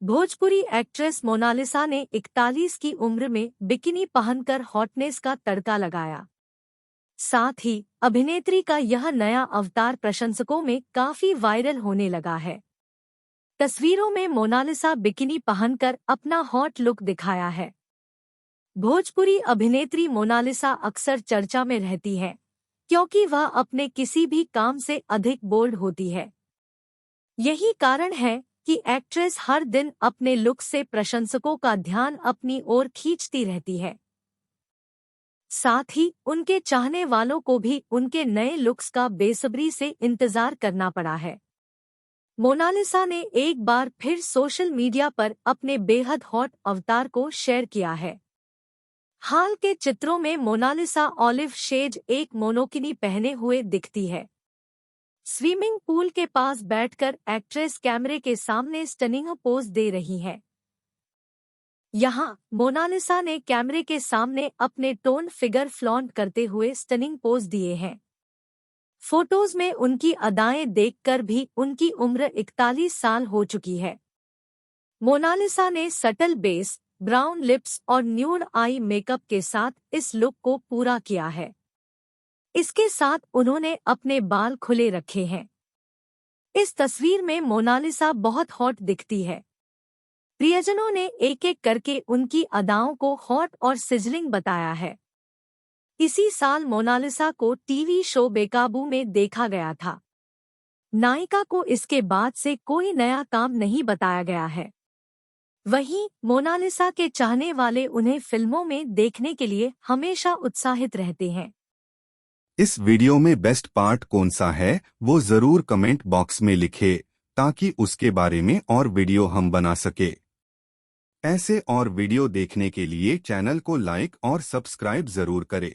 Bhojpuri actress Mona Lisa ने 41 की उम्र में बिकिनी पहनकर हॉटनेस का तड़का लगाया। साथ ही अभिनेत्री का यह नया अवतार प्रशंसकों में काफी वायरल होने लगा है। तस्वीरों में मोनालिसा बिकिनी पहनकर अपना हॉट लुक दिखाया है। भोजपुरी अभिनेत्री मोनालिसा अक्सर चर्चा में रहती है क्योंकि वह अपने किसी भी काम से अधिक बोल्ड होती है। यही कारण है कि एक्ट्रेस हर दिन अपने लुक से प्रशंसकों का ध्यान अपनी ओर खींचती रहती है। साथ ही उनके चाहने वालों को भी उनके नए लुक्स का बेसब्री से इंतजार करना पड़ा है। मोनालिसा ने एक बार फिर सोशल मीडिया पर अपने बेहद हॉट अवतार को शेयर किया है। हाल के चित्रों में मोनालिसा ऑलिव शेड एक मोनोकिनी पहने हुए दिखती है। स्विमिंग पूल के पास बैठकर एक्ट्रेस कैमरे के सामने स्टनिंग पोज दे रही है। यहाँ मोनालिसा ने कैमरे के सामने अपने टोन फिगर फ्लॉन्ट करते हुए स्टनिंग पोज दिए हैं। फोटोज में उनकी अदाएं देखकर भी उनकी उम्र 41 साल हो चुकी है। मोनालिसा ने सटल बेस, ब्राउन लिप्स और न्यूड आई मेकअप के साथ इस लुक को पूरा किया है। इसके साथ उन्होंने अपने बाल खुले रखे हैं। इस तस्वीर में मोनालिसा बहुत हॉट दिखती है। प्रियजनों ने एक एक करके उनकी अदाओं को हॉट और सिजलिंग बताया है। इसी साल मोनालिसा को टीवी शो बेकाबू में देखा गया था। नायिका को इसके बाद से कोई नया काम नहीं बताया गया है। वहीं मोनालिसा के चाहने वाले उन्हें फिल्मों में देखने के लिए हमेशा उत्साहित रहते हैं। इस वीडियो में बेस्ट पार्ट कौन सा है वो जरूर कमेंट बॉक्स में लिखे ताकि उसके बारे में और वीडियो हम बना सके। ऐसे और वीडियो देखने के लिए चैनल को लाइक और सब्सक्राइब जरूर करें।